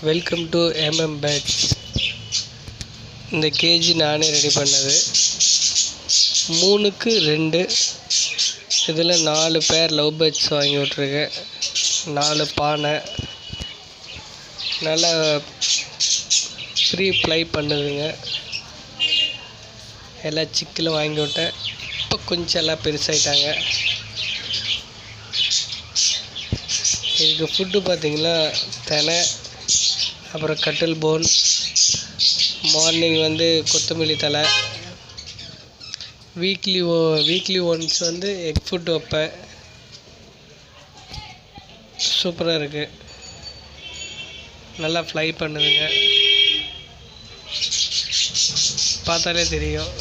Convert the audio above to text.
Welcome to pets. இந்த KG நானே ready பண்ணது. 3க்கு 2. இதில் 4 பேர் லவ் பேர்ட்ஸ் வாங்கி விட்ருக்கேன். 4 பானை நல்லா ஃப்ரீ ப்ளை பண்ணுதுங்க. எல்லா சிக்கிலும் வாங்கி விட்டேன். இப்போ கொஞ்சம் எல்லாம் பெருசாகிட்டாங்க. இதுக்கு ஃபுட்டு பார்த்திங்கன்னா தெனை, அப்புறம் கட்டில் போன், மார்னிங் கொத்தமல்லி தழை, வீக்லி ஒன்ஸ் எக் ஃபுட் வைப்பேன். சூப்பராக இருக்குது, நல்லா ஃப்ளை பண்ணுதுங்க, பார்த்தாலே தெரியும்.